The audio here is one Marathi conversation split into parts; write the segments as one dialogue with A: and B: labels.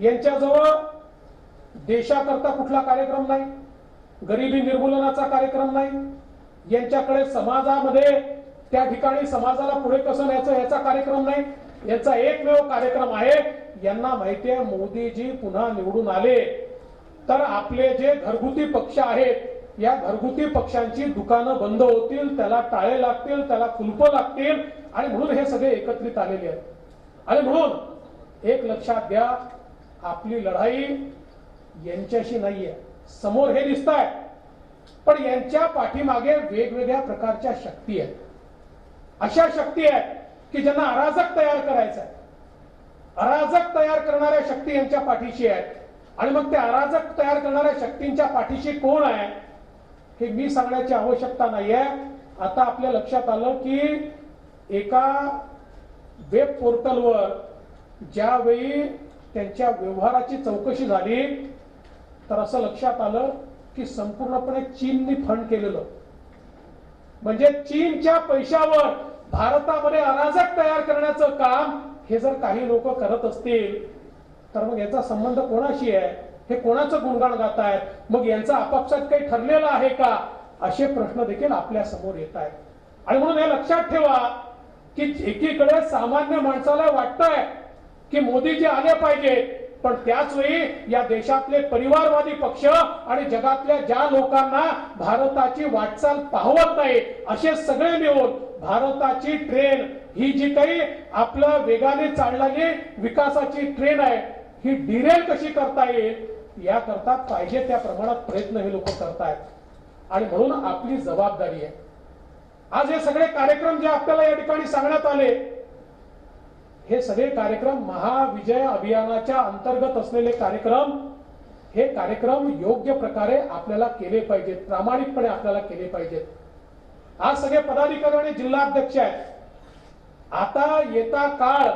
A: यांच्याजवळ देशाकरता कुठला कार्यक्रम नाही, गरिबी निर्मूलनाचा कार्यक्रम नाही, यांच्याकडे समाजामध्ये त्या ठिकाणी समाजाला पुढे कसं न्यायचं याचा कार्यक्रम नाही. यांचा एकमेव कार्यक्रम आहे, यांना माहिती आहे मोदीजी पुन्हा निवडून आले तर आपले जे घरगुती पक्ष आहेत या घरगुती पक्षांची दुकानं बंद होतील, त्याला टाळे लागतील, त्याला कुलपं लागतील आणि म्हणून हे सगळे एकत्रित आलेले आहेत. आणि म्हणून एक लक्षात घ्या, आपली लढाई यांच्याशी नाहीये, समोर हे दिसत आहे, पण यांच्या पाठीमागे वेगवेगळ्या प्रकारच्या शक्ती आहेत. अशा शक्ती आहेत की ज्यांना अराजक तयार करायचं आहे. अराजक तयार करणाऱ्या शक्ती यांच्या पाठीशी आहेत. आणि मग त्या अराजक तयार करणाऱ्या शक्तींच्या पाठीशी कोण आहे हे मी सांगण्याची आवश्यकता नाहीये. आता आपल्या लक्षात आलं की एका वेब पोर्टलवर ज्यावेळी त्यांच्या व्यवहाराची चौकशी झाली तर असं लक्षात आलं की संपूर्णपणे चीननी फंड केलेलं, म्हणजे चीनच्या पैशावर भारतामध्ये अराजक तयार करण्याचं काम हे जर काही लोक करत असतील तर मग याचा संबंध कोणाशी आहे, हे कोणाचं गुणगान गातायत, मग यांचा आपापसात काही ठरलेलं आहे का, असे प्रश्न देखील आपल्या समोर येत आहेत. आणि म्हणून हे लक्षात ठेवा की एकीकडे सामान्य माणसाला वाटतंय की मोदीजी आले पाहिजेत, पण त्याच वेळी या देशातले परिवारवादी पक्ष आणि जगातल्या ज्या लोकांना भारताची वाटचाल पाहवत नाही असे सगळे मिळून भारताची ट्रेन ही जी काही आपल्या वेगाने चालणारी विकासाची ट्रेन आहे ही डिरेल कशी करता येईल याकरता पाहिजे त्या प्रमाणात प्रयत्न हे लोक करतायत. आणि म्हणून आपली जबाबदारी आहे. आज हे सगळे कार्यक्रम जे आपल्याला या ठिकाणी सांगण्यात आले हे सगळे कार्यक्रम महाविजय अभियानाच्या अंतर्गत असलेले कार्यक्रम, हे कार्यक्रम योग्य प्रकारे आपल्याला केले पाहिजेत, प्रामाणिकपणे आपल्याला केले पाहिजेत. आज सगळे पदाधिकारी आणि जिल्हाध्यक्ष आहेत. आता येता काळ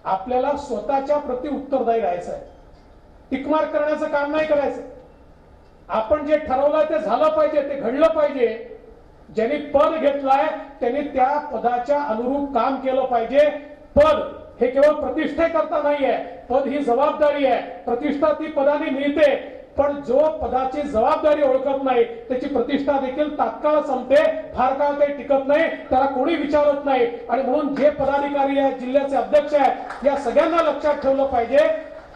A: आपल्याला स्वतःच्या प्रति उत्तरदायी राहायचं आहे. टिकमार्क करण्याचं काम नाही करायचं. आपण जे ठरवलं ते झालं पाहिजे, ते घडलं पाहिजे. ज्यांनी पद घेतलाय त्यांनी त्या पदाच्या अनुरूप काम केलं पाहिजे. पद हे केवळ प्रतिष्ठेकरता नाहीये, पद ही जबाबदारी आहे. प्रतिष्ठा ती पदाने मिळते, पण जो पदाची जबाबदारी ओळखत नाही त्याची प्रतिष्ठा देखील तात्काळ संपते, फार काळ काही टिकत नाही, त्याला कोणी विचारत नाही. आणि म्हणून जे पदाधिकारी आहेत, जिल्ह्याचे अध्यक्ष आहेत, या सगळ्यांना लक्षात ठेवलं पाहिजे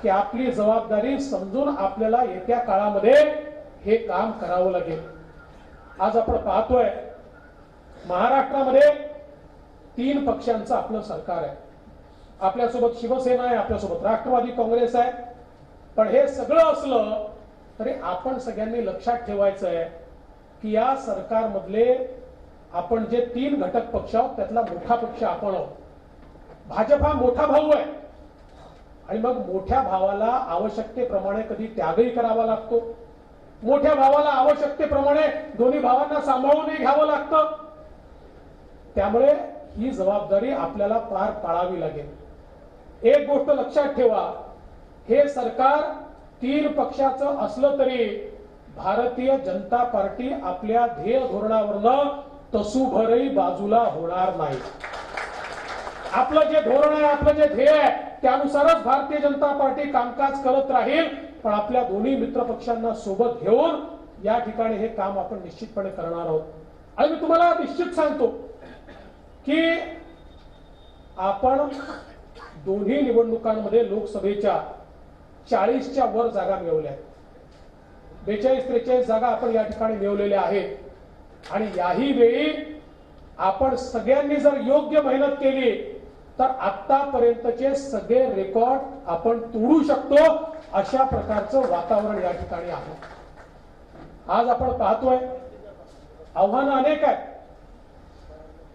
A: की आपली जबाबदारी समजून आपल्याला येत्या काळामध्ये हे काम करावं लागेल. आज आपण पाहतोय महाराष्ट्रामध्ये 3 पक्षांचं आपलं सरकार आहे. आपल्यासोबत शिवसेना आहे, आपल्यासोबत राष्ट्रवादी काँग्रेस आहे. पण हे सगळं असलं तरी आपण सगळ्यांनी लक्षात ठेवायचं आहे की या सरकारमधले आपण जे 3 घटक पक्ष आहोत त्यातला मोठा पक्ष आपण आहोत. भाजप हा मोठा भाऊ आहे आणि मग मोठ्या भावाला आवश्यकतेप्रमाणे कधी त्यागही करावा लागतो. मोठ्या भावाला आवश्यकतेप्रमाणे दोन्ही भावांना सांभाळूनही घ्यावं लागतं. त्यामुळे ही जबाबदारी आपल्याला पार पाडावी लागेल. एक गोष्ट लक्षात ठेवा, हे सरकार 3 पक्षाचं असलं तरी भारतीय जनता पार्टी आपल्या ध्येय धोरणावरनं तसूभरही बाजूला होणार नाही. आपलं जे धोरण आहे, आपलं जे ध्येय आहे त्यानुसारच भारतीय जनता पार्टी कामकाज करत राहील. पण आपल्या दोन्ही मित्र पक्षांना सोबत घेऊन या ठिकाणी हे काम आपण निश्चितपणे करणार आहोत. आणि मी तुम्हाला निश्चित सांगतो की आपण दोन्ही निवडणुकांमध्ये लोकसभेच्या 40च्या वर जागा मिळवल्या. 42-43 जागा आपण या ठिकाणी मिळवलेल्या आहेत. आणि याही वेळी आपण सगळ्यांनी जर योग्य मेहनत केली तर आतापर्यंतचे सगळे रेकॉर्ड आपण तोडू शकतो, अशा प्रकारचं वातावरण या ठिकाणी आहे. आज आपण पाहतोय आव्हानं अनेक आहेत.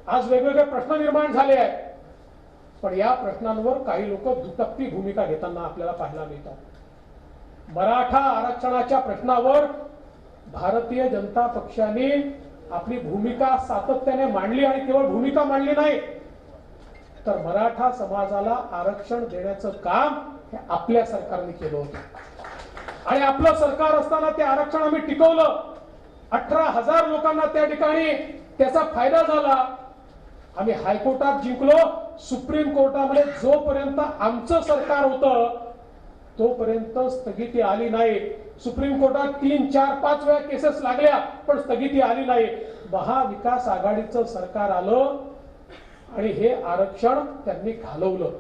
A: आज वेगवेगळे प्रश्न निर्माण झाले आहेत. पण या प्रश्नांवर काही लोक दुटप्पी भूमिका घेताना आपल्याला पाहायला मिळतात. मराठा आरक्षणाच्या प्रश्नावर भारतीय जनता पक्षाने आपली भूमिका सातत्याने मांडली आणि केवळ भूमिका मांडली नाही तर मराठा समाजाला आरक्षण देण्याचं काम हे आपल्या सरकारने केलं होतं. आणि आपलं सरकार असताना ते आरक्षण आम्ही टिकवलं. 18,000 लोकांना त्या ठिकाणी त्याचा फायदा झाला. आम्ही हायकोर्टात जिंकलो. सुप्रीम कोर्टामध्ये जोपर्यंत आमचं सरकार होतं तोपर्यंत स्थगिती आली नाही. सुप्रीम कोर्टात 3, 4, 5 वेळा केसेस लागल्या पण स्थगिती आली नाही. महाविकास आघाडीचं सरकार आलं आणि हे आरक्षण त्यांनी घालवलं.